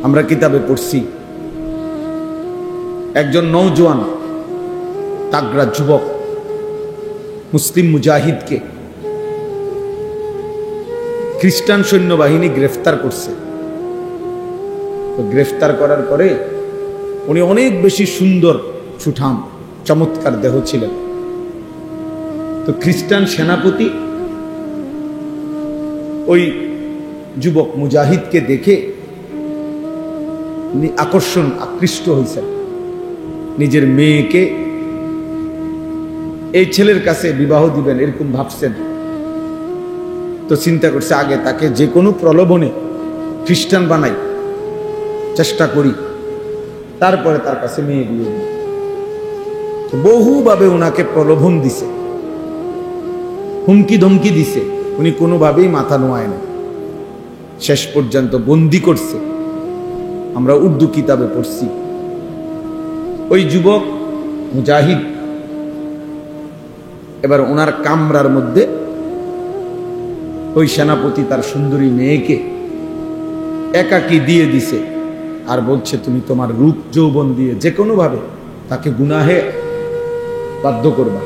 আমরা কিতাবে পড়ছি একজন নওজোয়ান তাগড়া যুবক মুসলিম মুজাহিদকে খ্রিস্টান সৈন্যবাহিনী গ্রেফতার করছে। তো গ্রেফতার করার পরে উনি অনেক বেশি সুন্দর সুঠাম চমৎকার দেহ ছিলেন। তো খ্রিস্টান সেনাপতি ওই যুবক মুজাহিদকে দেখে উনি আকৃষ্ট হয়েছেন। নিজের মেয়েকে এই ছেলের কাছে বিবাহ দিবেন এরকম ভাবছেন। তো চিন্তা করছে আগে তাকে যে কোনো প্রলোভনে খ্রিস্টান বানাই, চেষ্টা করি, তারপরে তার কাছে মেয়ে বিয়ে দিই। তো বহুভাবে ওনাকে প্রলোভন দিছে, হুমকি ধমকি দিছে, উনি কোনোভাবেই মাথা নোয়ায় না। শেষ পর্যন্ত বন্দি করছে। আমরা উর্দু কিতাবে পড়ছি ওই যুবক মুজাহিদ এবার ওনার কামরার মধ্যে ওই সেনাপতি তার সুন্দরী মেয়েকে একাকী দিয়ে দিছে আর বলছে তুমি তোমার রূপ যৌবন দিয়ে যে কোনো ভাবে তাকে গুনাহে বাধ্য করবা।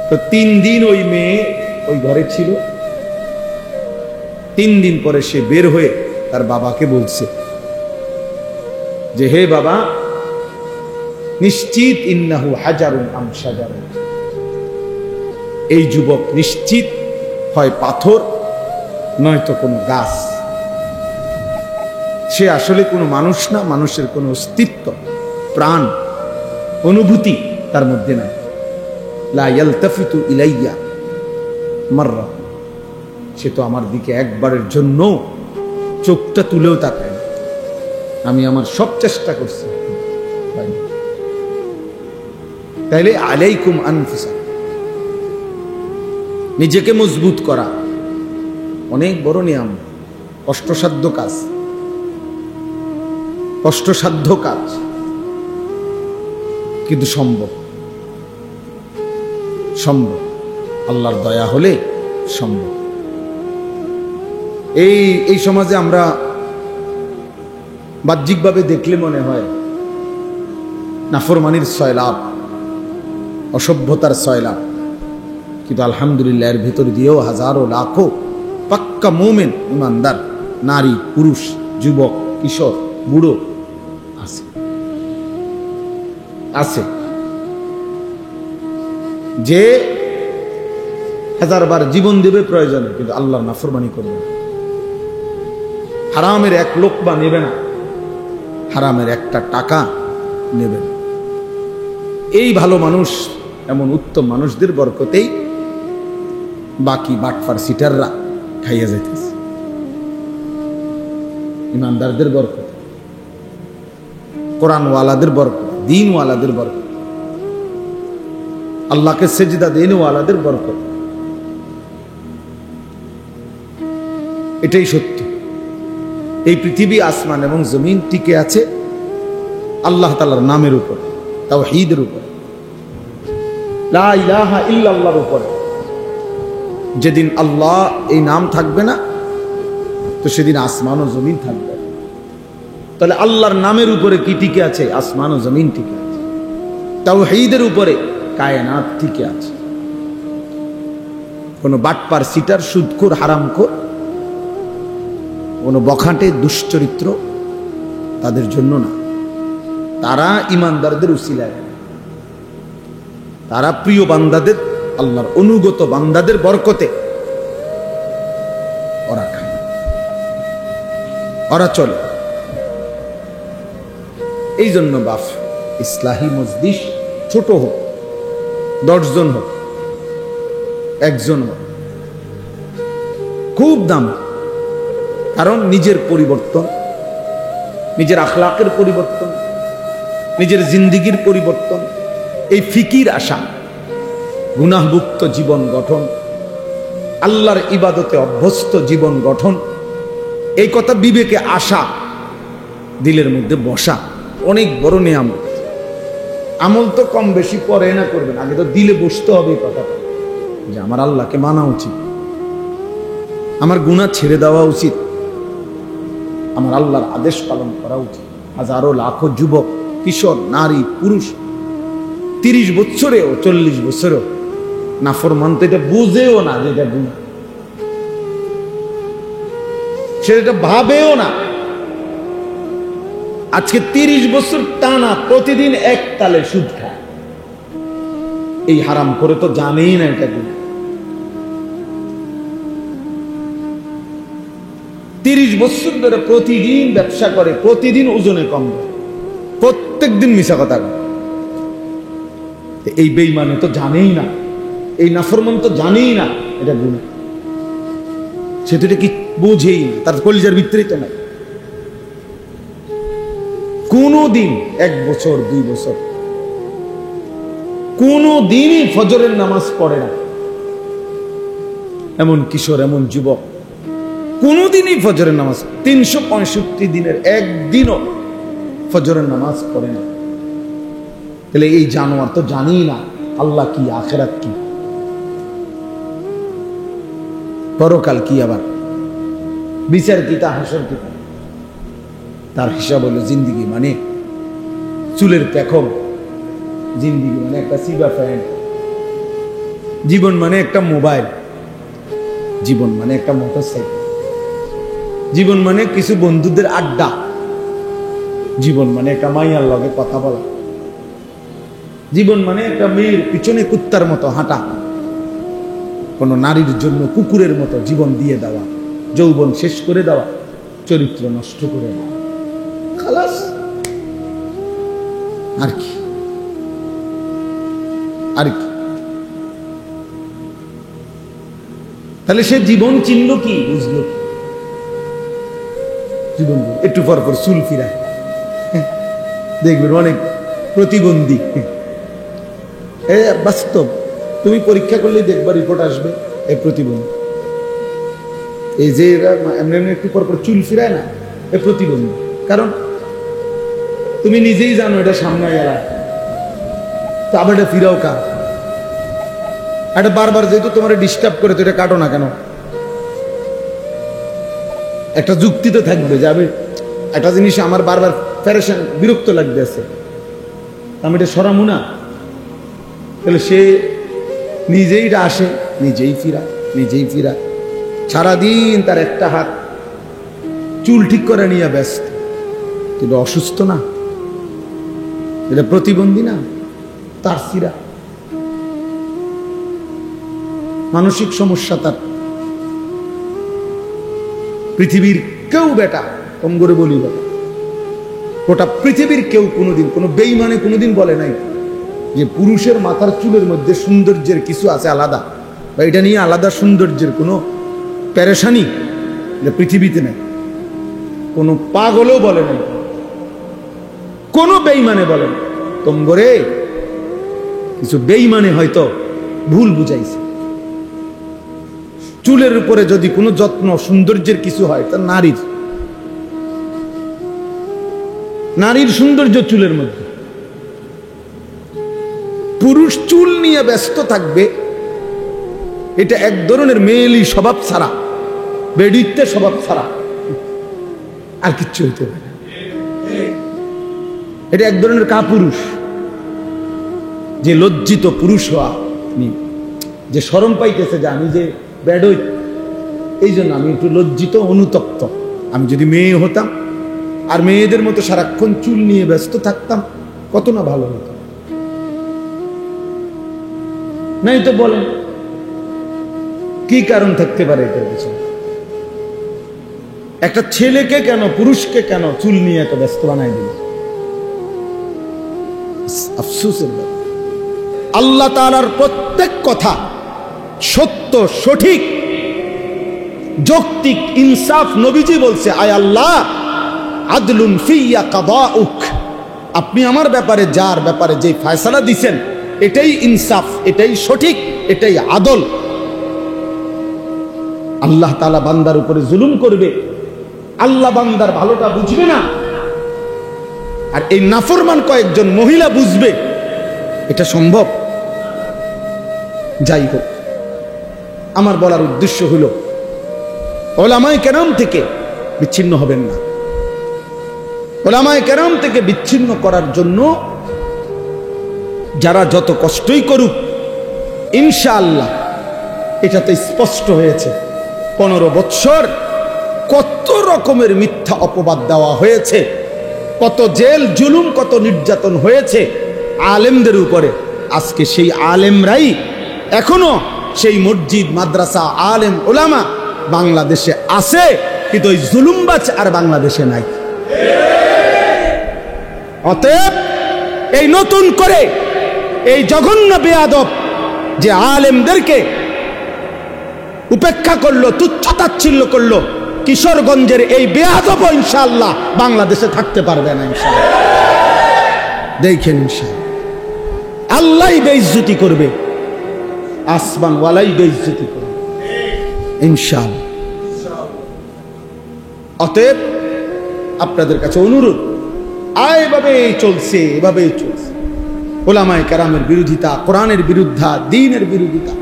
তো 3 দিন ওই মেয়ে ওই ঘরে ছিল। 3 দিন পরে সে বের হয়ে তার বাবাকে বলছে যে হে বাবা, নিশ্চিত ইন্নাহু হাজারুন আম শাজারুন, এই যুবক নিশ্চিত হয় পাথর নয়তো কোনো গাছ। সে আসলে কোনো মানুষ না, মানুষের কোনো অস্তিত্ব, প্রাণ, অনুভূতি তার মধ্যে নাই। লা ইয়ালতাফিতু ইলাইয়া মাররা, সে তো আমার দিকে একবারের জন্য চোখটা তুলেও তাকায় না। আমি আমার সব চেষ্টা করছি। তাইলে আলাইকুম আনফুসাকুম, নিজেকে মজবুত করা অনেক বড় নিয়ম, কষ্টসাধ্য কাজ, কষ্টসাধ্য কাজ, কিন্তু সম্ভব। সম্ভব, আল্লাহর দয়া হলে সম্ভব। এই সমাজে আমরা বাহ্যিকভাবে দেখলে মনে হয় নাফরমানির সয়লাভ, অসভ্যতার সয়লাভ, কিন্তু আলহামদুলিল্লাহ এর ভিতর দিয়েও হাজারো লাখো পাক্কা মুমিন ইমানদার নারী, পুরুষ, যুবক, কিশোর, বুড়ো আছে আছে যে 1000 বার জীবন দেবে প্রয়োজনে, কিন্তু আল্লাহর নাফরমানি করবে না। হারামের 1 লোকমা নেবে না, হারামের 1টা টাকা নেবে না। এই ভালো মানুষ, এমন উত্তম মানুষদের বরকতেই বাকি বাটফার সিটাররা খাইয়া যাইতেছে। ইমানদারদের বরকত, কোরআনওয়ালাদের বরকত, দ্বীনওয়ালাদের বরকত, আল্লাহকে সেজদা দেনওয়ালাদের বরকত। এটাই সত্য। এই পৃথিবী, আসমান এবং জমিন টিকে আছে আল্লাহ তাআলার নামের উপর, তাওহীদের উপর, লা ইলাহা ইল্লাল্লাহর উপর। যেদিন আল্লাহ এই নাম থাকবে না, তো সেদিন আসমান ও জমিন থাকবে। তাহলে আল্লাহর নামের উপরে কি টিকে আছে? আসমান ও জমিন টিকে আছে। তাওহীদের উপরে কায়নাত টিকে আছে। কোন বাটপার, সিটার, সুদখোর, হারামখোর, কোন বখাটে, দুশ্চরিত্র তাদের জন্য না। তারা ইমানদারদের উসিলায়, তারা প্রিয় বান্দাদের, আল্লাহর অনুগত বান্দাদের বরকতে ওরা খায়, ওরা চলে। এই জন্য বাফ, ইসলাহি মজলিস ছোট হোক, 10 জন হোক, 1 জন হোক, খুব দাম। কারণ নিজের পরিবর্তন, নিজের আখলাকের পরিবর্তন, নিজের জিন্দিগির পরিবর্তন, এই ফিকির আসা, গুনাহমুক্ত জীবন গঠন, আল্লাহর ইবাদতে অভ্যস্ত জীবন গঠন, এই কথা বিবেকে আসা, দিলের মধ্যে বসা অনেক বড় নিয়ামত। আমল তো কম বেশি পরে না করবেন, আগে তো দিলে বসতে হবে এই কথাটা যে আমার আল্লাহকে মানা উচিত, আমার গুনাহ ছেড়ে দেওয়া উচিত, আমার আল্লাহর আদেশ পালন করা উচিত। হাজারো লাখো যুবক, কিশোর, নারী, পুরুষ 30 বছরেও 40 বছরেও নাফরমান তো এটা বুঝেও না যে এটা গুনাহ, সেটা ভাবেও না। আজকে 30 বছর টানা প্রতিদিন এক তালে সুদ খায়, এই হারাম করে তো জানেই না এটা গুনাহ। 30 বছর ধরে প্রতিদিন ব্যবসা করে, প্রতিদিন ওজনে কম করে, প্রত্যেক দিন মিশা কথা বলে। এই বেঈমান তো জানেই না, এই নাফরমান তো জানেই না এটা গুনাহ, সে তো এটা কি বোঝেই না, তার কলিজার ভিতরেই তো নাই। কোনদিন 1 বছর 2 বছর কোনদিনই ফজরের নামাজ পড়ে না এমন কিশোর, এমন যুবক কোনদিনই ফজরের নামাজ 365 দিনের একদিনও ফজরের নামাজ পড়ে না। তাহলে এই জানোয়ার তো জানেই না আল্লাহ কি, আখিরাত কি, পরকাল কি, আবার বিচার কি, তা হাসর কি। তার হিসাব হলো জিন্দিগি মানে চুলের পেখম, জিন্দিগি মানে একটা সিবা ফ্যান, জীবন মানে একটা মোবাইল, জীবন মানে একটা মোটরসাইকেল, জীবন মানে কিছু বন্ধুদের আড্ডা, জীবন মানে একটা মাইয়ার লগে কথা বলা, জীবন মানে একটা মেয়ের পিছনে কুত্তার মতো হাঁটা, কোন নারীর জন্য কুকুরের মতো জীবন দিয়ে দেওয়া, যৌবন শেষ করে দেওয়া, চরিত্র নষ্ট করে দেওয়া, খালাস। আর কি, আর কি? তাহলে সে জীবন চিনল কি, বুঝলো কি? জীবন একটু পর পর চুল ফিরায়, দেখবেন অনেক প্রতিবন্ধী। বাস্তব, তুমি পরীক্ষা করলে দেখবা রিপোর্ট আসবে এই প্রতিবন্ধী। এই যে এরা এমনি এমনি একটু পর পর চুল ফিরায় না, এ প্রতিবন্ধী। কারণ তুমি নিজেই জানো এটা সামনে গেলা, তো আবার এটা ফিরাও কা, এটা বারবার যেহেতু তোমার ডিস্টার্ব করে, তো এটা কাটো না কেন? একটা যুক্তি তো থাকবে যে আমি একটা জিনিস আমার বারবার প্যারেশান, বিরক্ত লাগতেছে, আমি এটা সরামু না। তাহলে সে নিজেই আসে, নিজেই ফিরা, নিজেই ফিরা, সারাদিন তার একটা হাত চুল ঠিক করে নিয়ে ব্যস্ত। এটা অসুস্থ না, এটা প্রতিবন্ধী না, তার ফিরা মানসিক সমস্যা তার। পৃথিবীর কেউ বেটা, কম করে বলি বেটা, গোটা পৃথিবীর কেউ কোনোদিন, কোনো বেঈমানে কোনোদিন বলে নাই যে পুরুষের মাথার চুলের মধ্যে সৌন্দর্যের কিছু আছে আলাদা, বা এটা নিয়ে আলাদা সৌন্দর্যের কোনো প্যারেশানি পৃথিবীতে নেই। কোনো পাগলও বলে নাই, কোনো বেঈমানে বলে না। তোমরে কিছু বেঈমানে হয়তো ভুল বুঝাইছে। চুলের উপরে যদি কোনো যত্ন, সৌন্দর্যের কিছু হয়, তা নারীর সৌন্দর্য চুলের মধ্যে। পুরুষ চুল নিয়ে ব্যস্ত থাকবে, এটা এক ধরনের মেয়েলি স্বভাব ছাড়া, বেডিত্বে স্বভাব ছাড়া আর কিচ্ছু হইতে পারে। এটা এক ধরনের কাপুরুষ, যে লজ্জিত পুরুষ হওয়া, যে শরম পাইতেছে যে আমি যে বেডই, এই জন্য আমি একটু লজ্জিত, অনুতপ্ত। আমি যদি মেয়ে হতাম আর মেয়েদের মতো সারাক্ষণ চুল নিয়ে ব্যস্ত থাকতাম, কত না ভালো হতো। নাই তো বলেন কি কারণ থাকতে পারে এটার পিছনে? একটা ছেলেকে কেন, পুরুষকে কেন চুল নিয়ে এত ব্যস্ত বানাই দিল? আফসোসের ব্যাপার। আল্লাহ তাআলার প্রত্যেক কথা সত্য, সঠিক, যৌক্তিক, ইনসাফ। নবীজি বলছে, আয় আল্লাহ, আদলুন ফিয়া কাদাউক, আপনি আমার ব্যাপারে, যার ব্যাপারে যে ফয়সালা দিবেন, এটাই ইনসাফ, এটাই সঠিক, এটাই আদল। আল্লাহ তাআলা বান্দার উপরে জুলুম করবে, আল্লাহ বান্দার ভালোটা বুঝবে না, আর এই নাফরমান কয়েকজন মহিলা বুঝবে? এটা সম্ভব? যাই হোক, আমার বলার উদ্দেশ্য হলো উলামায়ে কেরাম থেকে বিচ্ছিন্ন হবেন না। উলামায়ে কেরাম থেকে বিচ্ছিন্ন করার জন্য যারা যত কষ্টই করুক, ইনশাআল্লাহ এটাতে স্পষ্ট হয়েছে 15 বৎসর কত রকমের মিথ্যা অপবাদ দেওয়া হয়েছে, কত জেল জুলুম, কত নির্যাতন হয়েছে আলেমদের উপরে। আজকে সেই আলেমরাই এখনো সেই মসজিদ, মাদ্রাসা, আলেম, ওলামা বাংলাদেশে আছে, কিন্তু ওই জুলুমবাজ আর বাংলাদেশে নাই। অতএব এই নতুন করে এই জঘন্য বেয়াদব যে আলেমদেরকে উপেক্ষা করলো, তুচ্ছ-তাচ্ছিল্য করলো, কিশোরগঞ্জের এই বেয়াদব ইনশাআল্লাহ বাংলাদেশে থাকতে পারবে না ইনশাআল্লাহ। দেখেন ইনশাআল্লাহ আল্লাহই বেইজ্জতি করবে, আসমানওয়ালাই বেইজ্জতি করবে ইনশাআল্লাহ। অতএব আপনাদের কাছে অনুরোধ, এভাবেই চলছে, এভাবেই চলছে। ওলামায়ে কেরামের বিরোধিতা, কোরআনের বিরুদ্ধা, দ্বীনের বিরোধিতা।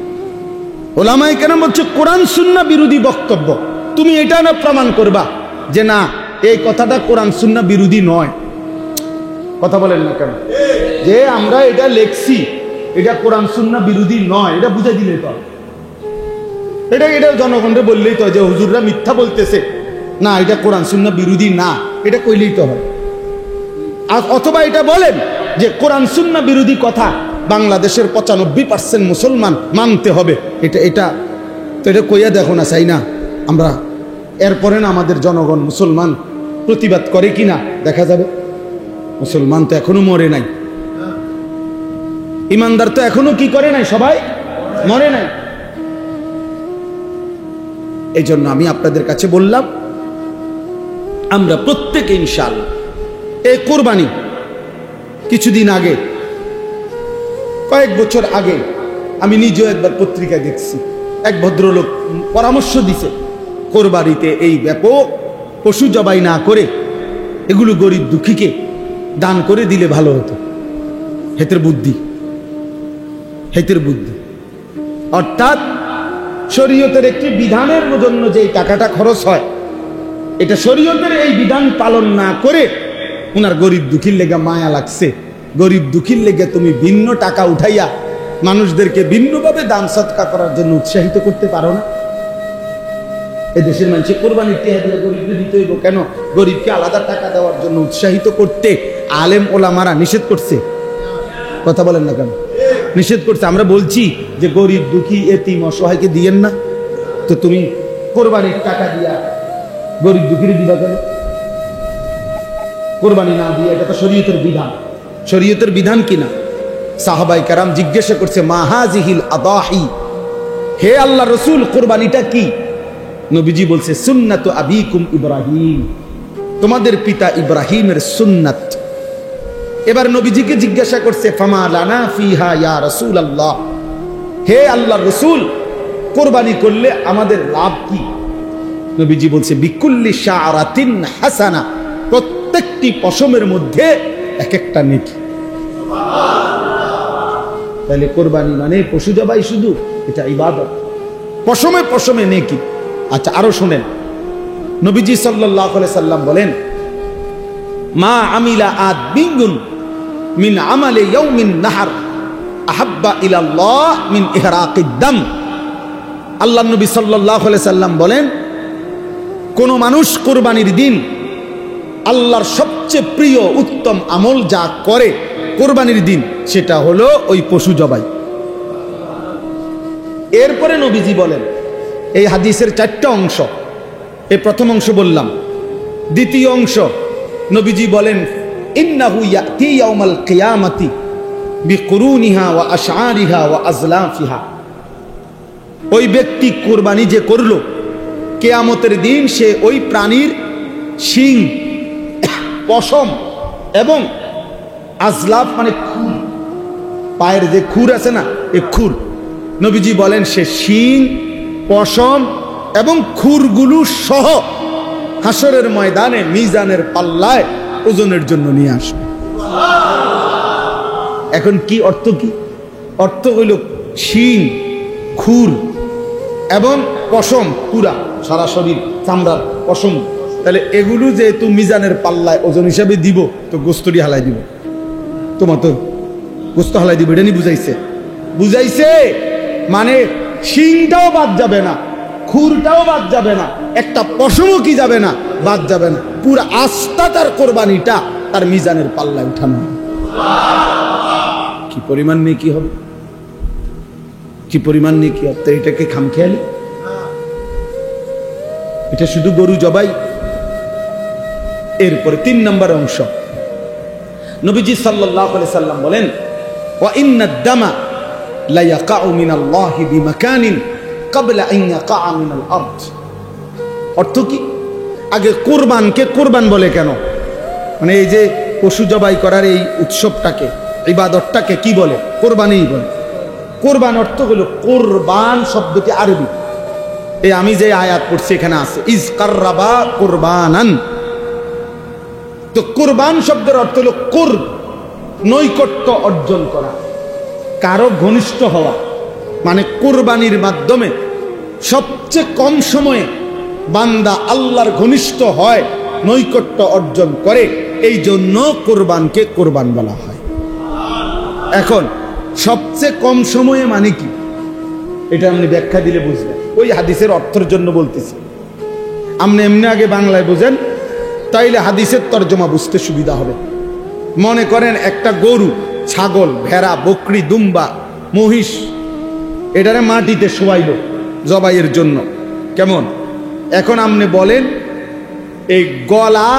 ওলামায়ে কেরাম হচ্ছে কোরআন সুন্নাহ বিরোধী বক্তব্য। তুমি এটা না প্রমাণ করবা যে না এই কথাটা কোরআন সুন্নাহ বিরোধী নয়। কথা বলেন না কেন? যে আমরা এটা লেখছি এটা কোরআন সুন্নাহ বিরোধী নয়, এটা বুঝে দিলে তো, এটা জনগণকে বললেই তো যে হুজুররা মিথ্যা বলতেছে, না এটা কোরআন সুন্নাহ বিরোধী না, এটা কইলেই তো হয়। অথবা এটা বলেন যে কোরআন সুন্নাহ বিরোধী কথা বাংলাদেশের 95% মুসলমান মানতে হবে, এটা তো এটা কইয়া দেখো না, চাই না আমরা। এরপরে না আমাদের জনগণ মুসলমান প্রতিবাদ করে কিনা দেখা যাবে। মুসলমান তো এখনো মরে নাই, ইমানদার তো এখনো কি করে নাই, সবাই মরে নাই। এই জন্য আমি আপনাদের কাছে বললাম, আমরা প্রত্যেকে ইনশাআল্লাহ এই কোরবানি কিছুদিন আগে, কয়েক বছর আগে আমি নিজেও একবার পত্রিকায় দেখছি, এক ভদ্রলোক পরামর্শ দিছে কোরবানিতে এই ব্যাপক পশু জবাই না করে এগুলো গরিব দুঃখীকে দান করে দিলে ভালো হতো। হেতের বুদ্ধি, হেতের বুদ্ধি। অর্থাৎ শরীয়তের একটি বিধানের জন্য যে টাকাটা খরচ হয়, এটা শরীয়তের এই বিধান পালন না করে উনার গরিব দুঃখীর লেগে মায়া লাগছে, গরিব দুঃখীর লেগে তুমি ভিন্ন টাকা উঠাইয়া মানুষদেরকে ভিন্নভাবে দান সৎকার করার জন্য উৎসাহিত করতে পারো না? এই দেশের মানুষ কোরবানির টিহা দিলে গরিবদের দিতে হইব কেন? গরিবকে আলাদা টাকা দেওয়ার জন্য উৎসাহিত করতে আলেম ওলামারা নিষেধ করছে। কথা বলেন না কেন? নিষেধ করছে। আমরা বলছি যে গরিব দুঃখী এতিম অসহায়কে দিয়েন না, তো তুমি কোরবানির টাকা দিয়া গরিব দুঃখীর দিবা কেন? কোরবানি না দিয়ে, এটা তো শরীয়তের বিধান। শরীয়তের বিধান কিনা? সাহাবায়ে কেরাম জিজ্ঞাসা করছে, মা হাযিহিল আদাহি, হে আল্লাহ রাসূল কোরবানিটা কি? নবীজি বলছে, সুন্নাতু আবিকুম ইব্রাহিম, তোমাদের পিতা ইব্রাহিমের সুন্নাত। এবার নবীজিকে জিজ্ঞাসা করছে, ফামা লানা ফিহা ইয়া রাসূলুল্লাহ, হে আল্লাহর রাসূল কোরবানি করলে আমাদের লাভ কি? নবীজি বলছে, বিকুল্লি শাআরাতিন হাসানা, প্রত্যেকটি পশমের মধ্যে এক একটা নেকি। তাহলে কোরবানি মানে পশু জবাই শুধু? এটা ইবাদত, পশমে পশমে নেকি। আচ্ছা আরো শুনেন, নবীজি সাল্লাল্লাহু আলাইহি সাল্লাম বলেন, মা আমিলা আদমিন মিন আমালি ইয়াউমিন নাহর আহাব্বা ইলাল্লাহ মিন ইহরাকিদ দাম। আল্লাহ নবী সাল্লাল্লাহু আলাইহি সাল্লাম বলেন, কোন মানুষ কোরবানির দিন আল্লাহর সবচেয়ে প্রিয় উত্তম আমল যা করে কোরবানির দিন, সেটা হলো ওই পশু জবাই। এরপরে নবীজি বলেন, এই হাদিসের 4টা অংশ, এই প্রথম অংশ বললাম। দ্বিতীয় অংশ নবীজি বলেন, ইন্নাহু ইয়াতি ইয়াউমাল কিয়ামাতি বিকুরুনিহা ওয়া আশআরিহা ওয়া আজলাফিহা, ওই ব্যক্তি কোরবানি যে করলো, কিয়ামতের দিন সে ওই প্রাণীর শিং, পশম এবং আজলাফ মানে খুর, পায়ের যে খুর আছে না, এই খুর, নবীজি বলেন সে শিং, পশম এবং খুরগুলো সহ হাসরের ময়দানে মিজানের পাল্লায় ওজনের জন্য নিয়ে আসবে। এখন কি অর্থ? কি অর্থ? হইল শিং, খুর এবং পশম, পুরা সারা শরীর চামড়ার পশম, তাহলে এগুলো যেহেতু মিজানের পাল্লায় ওজন হিসাবে দিব, তো গোস্তটি হালাই দিব, তোমার তো গোস্ত হালাই দিব, এটা নি বুঝাইছে? বুঝাইছে মানে শিংটাও বাদ যাবে না, খুরটাও বাদ যাবে না, একটা পশমও কি যাবে না, বাদ যাবে না, পুরো আস্থা তার কোরবানিটা তার মিজানের পাল্লায় উঠানো। কি পরিমাণ নেই কি হবে, কি পরিমাণ নেই কি হবে? এটাকে খামখেয়ালি? এটা শুধু গরু জবাই। এরপরে 3 নম্বর অংশ, নবীজি সাল্লাল্লাহু আলাইহি সাল্লাম বলেন, ওয়া ইন্নাদ দামা লা ইয়াকাউ মিনাল্লাহি বিমাকানিন ক্বাবলা আন ইয়াকা মিনাল আরদ। অর্থ কি? আগে কুরবানকে কুরবান বলে কেন? মানে এই যে পশু জবাই করার এই উৎসবটাকে, ইবাদতটাকে কি বলে? কুরবানি বলে। কুরবান অর্থ হলো, কুরবান শব্দটি আরবি, এই আমি যে আয়াত পড়ছি এখানে আছে, ইজ কাররাবা কুরবানান। তো কুরবান শব্দের অর্থ হলো কুরব, নৈকট্য অর্জন করা, কারো ঘনিষ্ঠ হওয়া। মানে কুরবানির মাধ্যমে সবচেয়ে কম সময়ে বান্দা আল্লাহর ঘনিষ্ঠ হয়, নৈকট্য অর্জন করে, এই জন্য কুরবানকে কুরবান বলা হয়। এখন সবচেয়ে কম সময়ে মানে কি, এটা আপনি ব্যাখ্যা দিলে বুঝবেন। ওই হাদিসের অর্থের জন্য বলতেছি, আপনি এমনি আগে বাংলায় বোঝেন, তাইলে হাদিসের তর্জমা বুঝতে সুবিধা হবে। মনে করেন একটা গরু, ছাগল, ভেড়া, বকরি, দুম্বা, মহিষ, এটারে মাটিতে শোয়াইল জবাইয়ের জন্য, কেমন? এখন আপনি বলেন এই গলা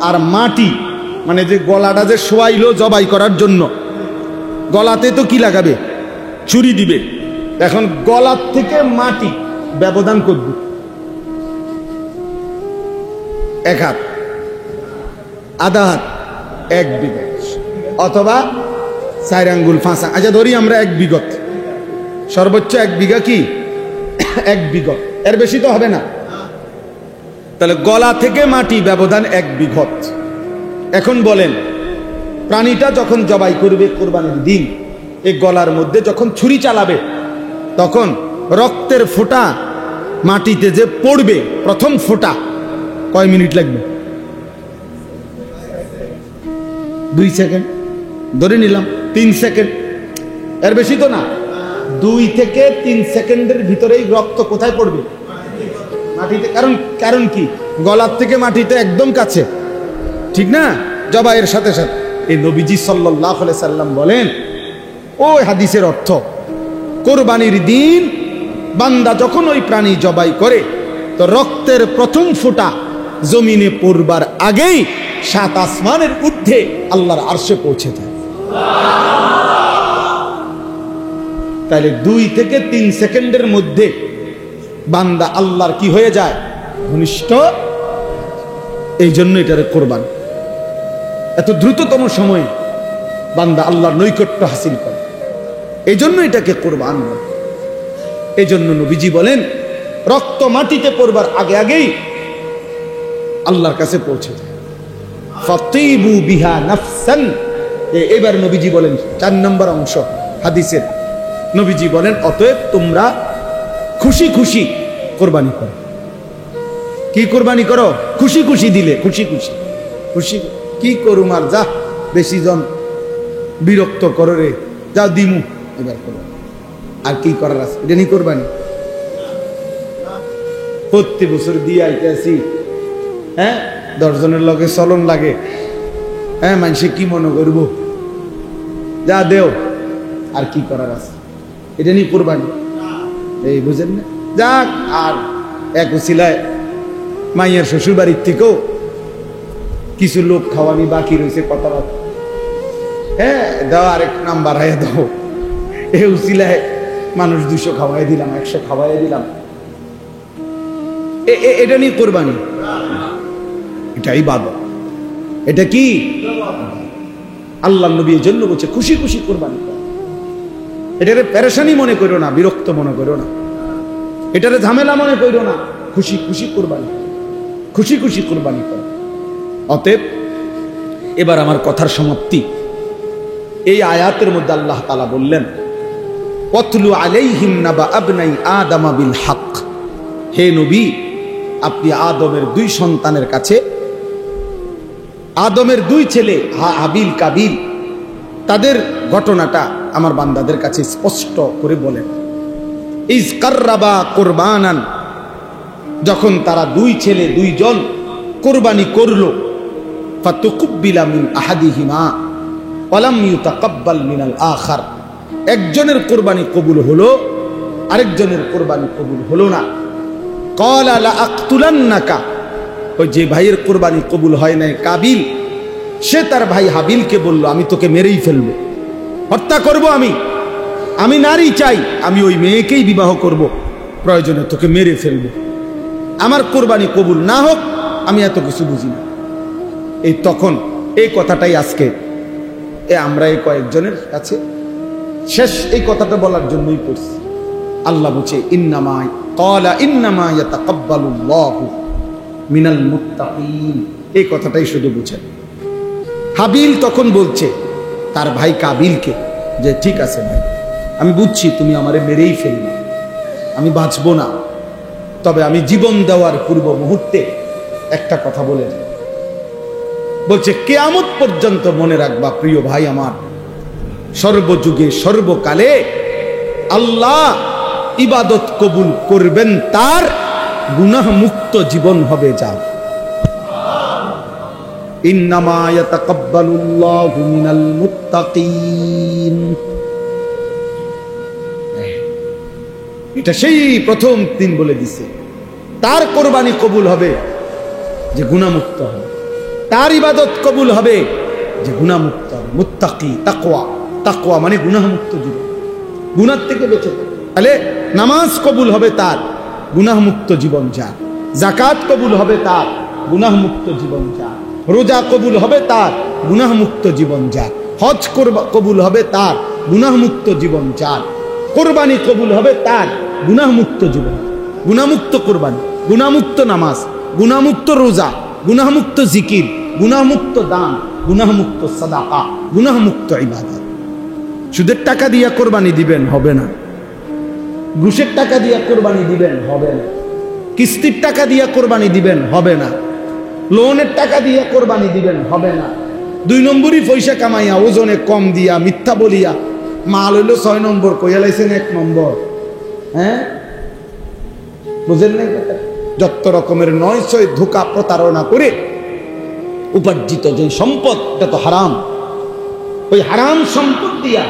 আর মাটি, মানে যে গলাটা যে শোয়াইল জবাই করার জন্য, গলাতে তো কি লাগাবে? ছুরি দিবে। এখন গলার থেকে মাটি ব্যবধান করবে 1 হাত, আধা হাত, 1 বিঘা, অথবা 4 আঙ্গুল 5 আঙ্গুল। আচ্ছা ধরি আমরা 1 বিঘত, সর্বোচ্চ 1 বিঘা কি 1 বিঘত, এর বেশি তো হবে না। তাহলে গলা থেকে মাটি ব্যবধান 1 বিঘত। এখন বলেন, প্রাণীটা যখন জবাই করবে কুরবানির দিন, এই গলার মধ্যে যখন ছুরি চালাবে, তখন রক্তের ফোঁটা মাটিতে যে পড়বে, প্রথম ফোঁটা, কয় মিনিট লাগবে? 2 সেকেন্ড ধরে নিলাম, 3 সেকেন্ড, এর বেশি তো না। 2 থেকে 3 সেকেন্ডের ভিতরেই রক্ত কোথায় পড়বে? মাটিতে। কারণ কি? গলার থেকে মাটিতে একদম কাছে, ঠিক না? জবাইয়ের সাথে সাথে। এই নবীজি সাল্লাল্লাহু আলাইহি সাল্লাম বলেন, ওই হাদিসের অর্থ, কোরবানির দিন বান্দা যখন ওই প্রাণী জবাই করে, তো রক্তের প্রথম ফোঁটা জমিনে পড়বার আগেই 7 আসমানের ঊর্ধ্বে আল্লাহর আরশে পৌঁছে যায়। তাহলে 2 থেকে 3 সেকেন্ডের মধ্যে বান্দা আল্লাহর কি হয়ে যায়? ঘনিষ্ঠ। এই জন্য এটারে কোরবান। এত দ্রুততম সময়ে বান্দা আল্লাহর নৈকট্য হাসিল করে, এই জন্য এটাকে কোরবান বলে। এই জন্য নবীজি বলেন, রক্ত মাটিতে পড়বার আগে আগেই আল্লাহর কাছে পৌঁছে যায়। ফাতিবু বিহা নাফসান। এবার নবীজি বলেন 4 নম্বর অংশ হাদিসের, নবীজি বলেন, অতএব তোমরা খুশি খুশি কোরবানি করো। কি কোরবানি করো? খুশি খুশি দিলে, খুশি খুশি। খুশি কি করুম আর, যা বেশি জন বিরক্ত করো রে, যা দিমু, এবার করো। আর কি করার আছে? এটা নিয়ে কোরবানি। প্রত্যেক বছর দিয়ে আইতেছি, হ্যাঁ, 10 জনের লগে চলন লাগে, হ্যাঁ, মানুষে কি মনে করবো, যা দেও, আর কি করার আছে? এটা নিয়ে কোরবানি। এই বুঝেন না? যাক, আর এক উছিলায় মাইয়ার শ্বশুর বাড়ির থেকেও কিছু লোক খাওয়ানি বাকি রয়েছে, কথাবার্তা, হ্যাঁ, দাও, আরেক নাম বাড়াইয়া দাও। এ উছিলায় মানুষ 200 খাওয়াই দিলাম, 100 খাওয়াই দিলাম, এটা নিয়ে কোরবানি। এটাই বাবা, এটা কি আল্লাহ নবী এর জন্য বলছে খুশি খুশি কোরবানি করো। এটারে পেরেশানি মনে করো না, বিরক্ত মনে করো না, এটারে ঝামেলা মনে করো না, খুশি খুশি কোরবানি, খুশি খুশি কোরবানি করো। অতএব এবার আমার কথার সমাপ্তি। এই আয়াতের মধ্যে আল্লাহ তাআলা বললেন, ওয়াতলু আলাইহিম নাবা আবনাই আদম বিল হক। হে নবী, আপনি আদমের 2 সন্তানের কাছে, আদমের 2 ছেলে হাবিল কাবিল, তাদের ঘটনাটা আমার বান্দাদের কাছে স্পষ্ট করে বলেন। ইজ কাররাবা কুরবানান, যখন তারা 2 ছেলে 2 জন কুরবানি করলো, ফাতুকুব্বিলা মিন আহাদিহিমা ওয়ালাম ইউতাকাব্বাল মিনাল আখার, একজনের কুরবানি কবুল হলো, আরেকজনের কুরবানি কবুল হলো না। ক্বালা লা আকতুলান্নাকা, ওই যে ভাইয়ের কুরবানি কবুল হয় নাই কাবিল, সে তার ভাই হাবিলকে বলল, আমি তোকে মেরেই ফেলবো, হত্যা করব, আমি নারী চাই, আমি ওই মেয়েকেই বিবাহ করব, প্রয়োজনে তোকে মেরে ফেলবো, আমার কুরবানি কবুল না হোক, আমি এত কিছু বুঝি না। এই তখন এই কথাটাই আজকে আমরা এই কয়েকজনের কাছে শেষ এই কথাটা বলার জন্যই পড়ছি। আল্লাহ বলছে ইন্নামা ক্বালা ইন্নামা ইয়াতাকাব্বালুল্লাহু মিনাল মুত্তাকিন, এই কথাটাই শুধু বুঝেন। হাবিল তখন বলছে তার ভাই কাবিলকে যে ঠিক আছে ভাই, আমি বুঝছি তুমি আমারে মেরেই ফেলবে, আমি বাঁচবো না, তবে আমি জীবন দেওয়ার পূর্ব মুহূর্তে একটা কথা বলে যাই। বলছে কিয়ামত পর্যন্ত মনে রাখবা প্রিয় ভাই আমার, সর্বযুগে সর্বকালে আল্লাহ ইবাদত কবুল করবেন তার, গুনাহ মুক্ত জীবন হবে যার। ইন্নামা ইয়াতাকাব্বালুল্লাহু মিনাল মুত্তাকিন, এটা সেই প্রথম দিন বলে দিছে। তার কোরবানি কবুল হবে যে গুনাহমুক্ত হবে, তার ইবাদত কবুল হবে যে গুনাহমুক্ত হবে। মুত্তাকি, তাকওয়া, তাকওয়া মানে গুনাহমুক্ত জীবন, গুনাহ থেকে বেঁচে থাকা। তাহলে নামাজ কবুল হবে তার, গুনাহমুক্ত জীবন যার। যাকাত কবুল হবে তার, গুনাহমুক্ত জীবন যার। রোজা কবুল হবে তার, গুনাহমুক্ত জীবন যার। হজ কবুল হবে তার, গুনাহমুক্ত জীবন যার। কোরবানি কবুল হবে তার, গুনাহমুক্ত জীবন, গুনাহমুক্ত কোরবানি, গুনাহমুক্ত নামাজ, গুনাহমুক্ত রোজা, গুনাহমুক্ত জিকির, গুনাহমুক্ত দান, গুনাহমুক্ত সাদাকা, গুনাহমুক্ত ইবাদত। সুদের টাকা দিয়া কোরবানি দিবেন, হবে না। ঘুষের টাকা দিয়া কোরবানি দিবেন, হবে না। কিস্তির টাকা দিয়া কোরবানি দিবেন, হবে না। লোনের টাকা দিয়া কোরবানি দিবেন, হবে না। 2 নম্বরই পয়সা কামাইয়া ওজনে কম দিয়া মিথ্যা বলিয়া মাল হইল 6 নম্বর, কইয়া লাইছেন 1 নম্বর। হ্যাঁ, বুঝেন নাই? যত রকমের 900 ধোঁকা প্রতারণা করে উপার্জিত যে সম্পদ, এটা তো হারাম। ওই হারাম সম্পদ দিয়া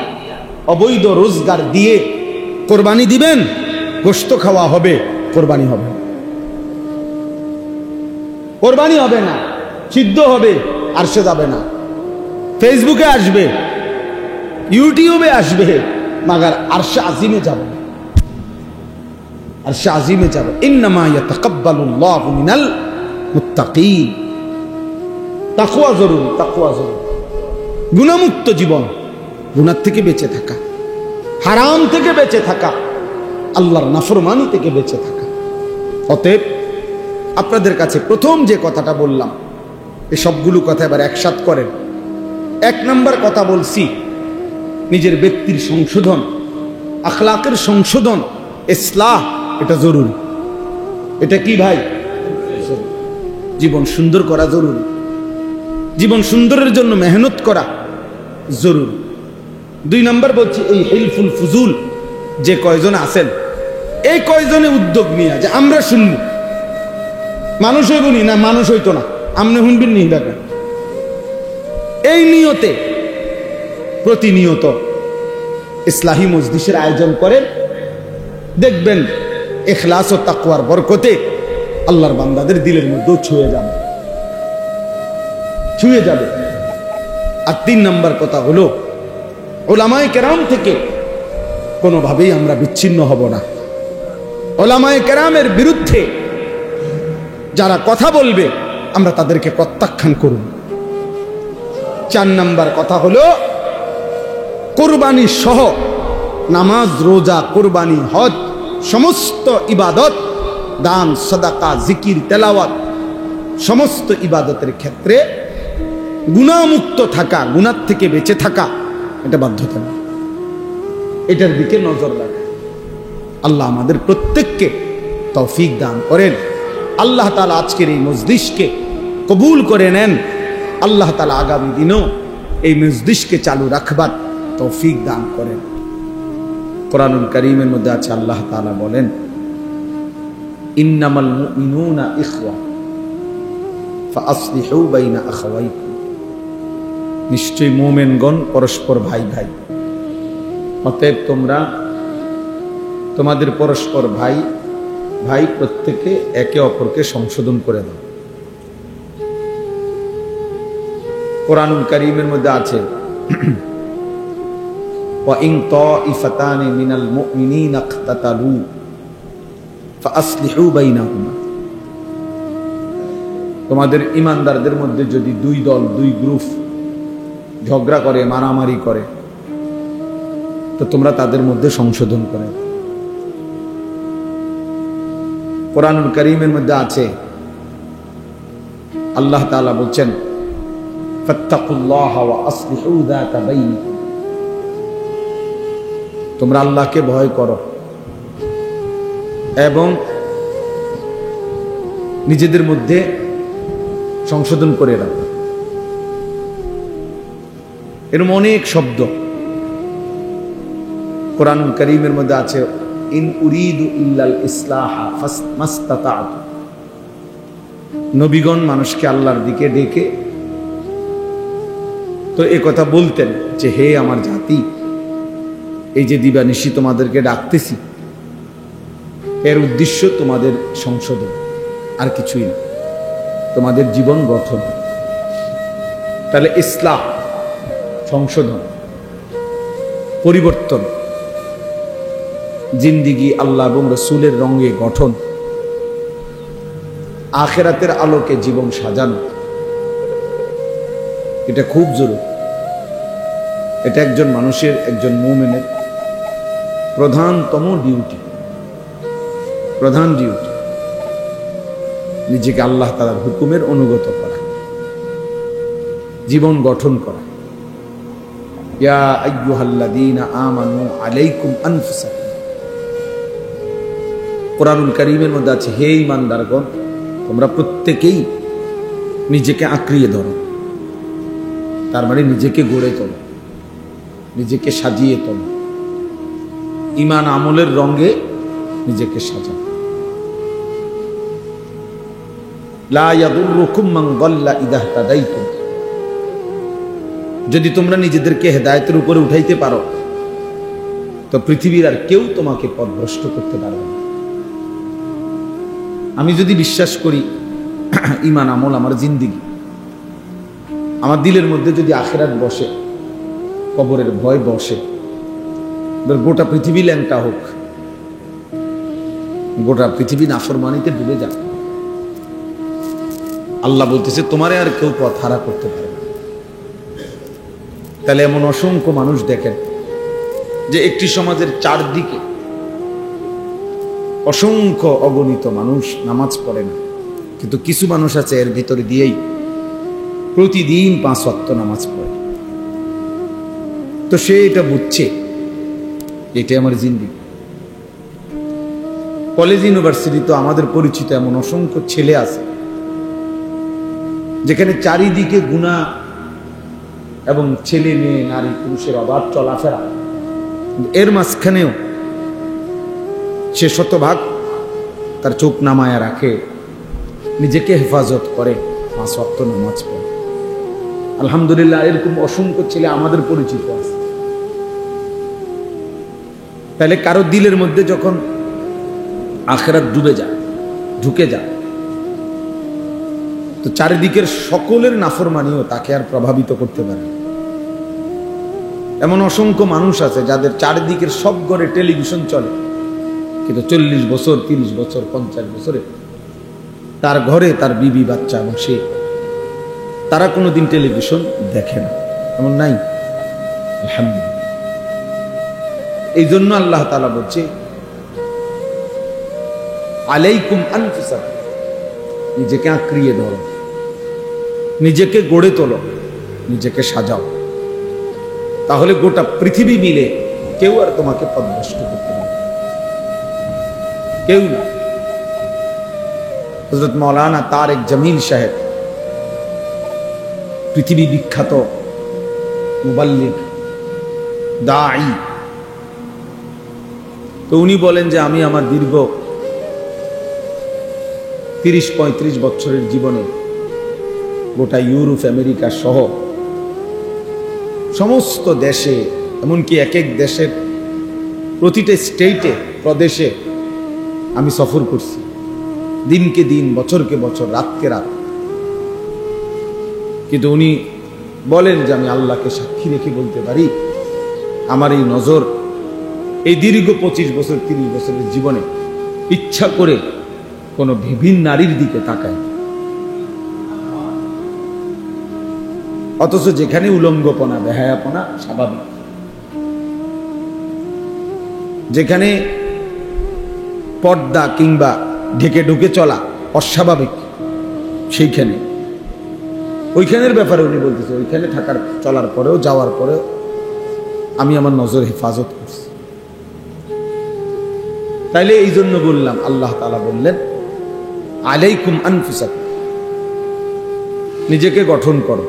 অবৈধ রোজগার দিয়ে কোরবানি দিবেন, গোশত খাওয়া হবে, কোরবানি হবে, কোরবানি হবে না। সিদ্ধ হবে, আর সে যাবে না। ফেসবুকে আসবে, ইউটিউবে আসবে, মাগার আরশে আজিমে যাবে, আরশে আজিমে যাবে। ইন্নামা ইয়াতাকাব্বালুল্লাহু মিনাল মুত্তাকিন। তাকওয়া জরুরি, তাকওয়া জরুরি। গুনাহমুক্ত জীবন, গুনাহ থেকে বেঁচে থাকা, হারাম থেকে বেঁচে থাকা, আল্লাহর নাফরমানি থেকে বেঁচে থাকা। অতএব আপনাদের কাছে প্রথম যে কথাটা বললাম, এই সবগুলো কথা এবার একসাথ করেন। 1 নম্বর কথা বলছি, নিজের ব্যক্তির সংশোধন, আখলাকের সংশোধন, ইসলাহ, এটা জরুরি। এটা কি ভাই? জীবন সুন্দর করা জরুরি। জীবন সুন্দরের জন্য মেহনত করা জরুরি। 2 নম্বর বলছি, এই হিলফুল ফুজুল যে কয়জন আছেন, এই কয়জনে উদ্যোগ নিয়ে যে আমরা শুনব, মানুষ হইব নি না, মানুষ হইতো না, আমনে শুনবেন নি, এই নিয়তে প্রতিনিয়ত ইসলাহি মজলিসের আয়োজন করেন। দেখবেন ইখলাস ও তাকওয়ার বরকতে আল্লাহর বান্দাদের দিলের মধ্যে ছুঁয়ে যাবে, ছুঁয়ে যাবে। আর 3 নম্বর কথা হলো, উলামায়ে কেরাম থেকে কোনোভাবেই আমরা বিচ্ছিন্ন হব না। উলামায়ে কেরামের বিরুদ্ধে যারা কথা বলবে, আমরা তাদেরকে প্রত্যাখ্যান করব। 4 নম্বর কথা হলো, কুরবানি সহ নামাজ, রোজা, কুরবানি, হজ, সমস্ত ইবাদত, দান, সাদাকা, জিকির, তেলাওয়াত, সমস্ত ইবাদতের ক্ষেত্রে গুনাহমুক্ত থাকা, গুনাহ থেকে বেঁচে থাকা, এটা বাধ্যতা। এটার দিকে নজর রাখা। আল্লাহ আমাদের প্রত্যেককে তৌফিক দান করেন। আল্লাহ তাআলা আজকের এই মজলিসকে কবুল করে নেন। আল্লাহ তাআলা আগামী দিনও এই মজলিসকে চালু রাখবার তৌফিক দান করেন। কোরআনুল কারীমের মধ্যে আছে আল্লাহ তাআলা বলেন, ইন্নামাল মুমিনুনা ইখওয়া ফাআসলিহু বাইনা আখাওয়াইকুম, নিশ্চয়ই মুমিনগণ পরস্পর ভাই ভাই, অতএব তোমরা তোমাদের পরস্পর ভাই ভাই প্রত্যেকে একে অপরকে সংশোধন করে দাও। কোরআনুল কারীমের মধ্যে আছে, ওয়া ইন তাইফাতানি মিনাল মুমিনিনা ইখতাতালু ফাআসলিহু বাইনাহুমা, তোমাদের ঈমানদারদের মধ্যে যদি দুই দল, দুই গ্রুপ ঝগড়া করে, মারামারি করে, তো তোমরা তাদের মধ্যে সংশোধন করে। কোরআনুল কারীমের মধ্যে আছে আল্লাহ তাআলা বলছেন, ফাত্তাকুল্লাহা ওয়া আসলিহু যাতা বাইনিকুম, তোমরা আল্লাহকে ভয় করো এবং নিজেদের মধ্যে সংশোধন করে রাখো। এরকম অনেক শব্দ কোরআনুল কারীমের মধ্যে আছে, ইন উরিদু ইল্লাল ইসলাহা মাস্তাতা'তু, নবীগণ মানুষকে আল্লাহর দিকে ডেকে তো এই কথা বলতেন যে, হে আমার জাতি, এই যে দিবানিশি তোমাদেরকে ডাকতেছি, এর উদ্দেশ্য তোমাদের সংশোধন, আর কিছুই না, তোমাদের জীবন গঠন। তাহলে ইসলাহ, সংশোধন, পরিবর্তন, জিন্দিগি আল্লাহ এবং রসুলের রঙে গঠন, আখিরাতের আলোকে জীবন সাজানো, এটা খুব জরুরি। এটা একজন মানুষের, একজন মুমিনের প্রধানতম ডিউটি, প্রধান ডিউটি, নিজেকে আল্লাহ তাআলার হুকুমের অনুগত করা, জীবন গঠন করা। ইয়া আইয়ুহাল্লাযীনা আমানু আলাইকুম আনফুসাকুম, কোরআনুল কারীমের মধ্যে আছে, হে ঈমানদারগণ, তোমরা প্রত্যেকেই নিজেকে আঁকড়িয়ে ধরো, তার মানে নিজেকে গড়ে তোলো, নিজেকে সাজিয়ে তোলো, ঈমান আমলের রঙে নিজেকে সাজাও। লা ইয়াদুররুকুম মান দাল্লা ইযা ইহতাদাইতুম, যদি তোমরা নিজেদেরকে হেদায়েতের উপরে উঠাইতে পারো তো পৃথিবীর আর কেউ তোমাকে পথভ্রষ্ট করতে পারবে না। আমি যদি বিশ্বাস করি ঈমান আমল আমার জিন্দেগি, আমার দিলের মধ্যে যদি আখিরাত বসে, কবরের ভয় বসে, গোটা পৃথিবী ল্যাংটা হোক, গোটা পৃথিবী নাফরমানিতে ডুবে যাক, আল্লাহ বলতেছে তোমারে আর কেউ পথ হারা করতে পারে না। তাহলে এমন অসংখ্য মানুষ দেখেন যে একটি সমাজের চারদিকে অসংখ্য অগণিত মানুষ নামাজ পড়ে না, কিন্তু কিছু মানুষ আছে এর ভিতরে দিয়েই প্রতিদিন 5 ওয়াক্ত নামাজ পড়ে। তো সে এটা বুঝছে, এটাই আমার জিন্দেগি। কলেজ ইউনিভার্সিটি তো আমাদের পরিচিত এমন অসংখ্য ছেলে আছে যেখানে চারিদিকে গুনাহ এবং ছেলে মেয়ে নারী পুরুষের অবাধ চলাফেরা, এর মাঝখানেও সে শতভাগ তার চোখ নামায়া রাখে, নিজেকে হেফাজত করে, 5 ওয়াক্ত নামাজ পড়ে। আলহামদুলিল্লাহ, এরকম অসংখ্য ছেলে আমাদের পরিচিত আছে। তাহলে কারো দিলের মধ্যে যখন আখিরাত ডুবে যায়, ঢুকে যায়, তো চারিদিকের সকলের নাফরমানিও তাকে আর প্রভাবিত করতে পারে। এমন অসংখ্য মানুষ আছে যাদের চারিদিকের সব ঘরে টেলিভিশন চলে, কিন্তু 40 বছর, 30 বছর, 50 বছরে তার ঘরে তার বিবি বাচ্চা এবং সে, তারা কোনোদিন টেলিভিশন দেখে না, এমন নাই। আলহামদুলিল্লাহ। এই জন্য আল্লাহ তাআলা বলছে, আলাইকুম আনফুসাকুম, নিজেকে আঁকড়িয়ে ধরো, নিজেকে গড়ে তোলো, নিজেকে সাজাও, তাহলে গোটা পৃথিবী মিলে কেউ আর তোমাকে পথভ্রষ্ট করতে পারবে, কেউ না। হযরত মাওলানা তারেক জামিল সাহেব, পৃথিবী বিখ্যাত মুবাল্লিগ, দাঈ। তো উনি বলেন যে আমি আমার দীর্ঘ 30-35 বছরের জীবনে গোটা ইউরোপ, আমেরিকা সহ সমস্ত দেশে, এমনকি এক এক দেশের প্রতিটা স্টেটে, প্রদেশে আমি সফর করছি। দিনকে দিন, বছরকে বছর, রাতকে রাত। কিন্তু উনি বলেন যে আমি আল্লাহকে সাক্ষী রেখে বলতে পারি, আমার এই নজর এই দীর্ঘ 25 বছর, 30 বছরের জীবনে ইচ্ছা করে কোনো বিভিন্ন নারীর দিকে তাকায়। অথচ যেখানে উলঙ্গপনা, বেহায়াপনা স্বাভাবিক, যেখানে পর্দা কিংবা ঢেকে ঢুকে চলা অস্বাভাবিক, সেইখানে, ওইখানের ব্যাপারে উনি বলতেছে, ওইখানে থাকার, চলার পরেও, যাওয়ার পরেও আমি আমার নজর হেফাজত করছি। তাইলে এই জন্য বললাম, আল্লাহ তাআলা বললেন আলাইকুম আনফুসাকুম, নিজেকে গঠন করো।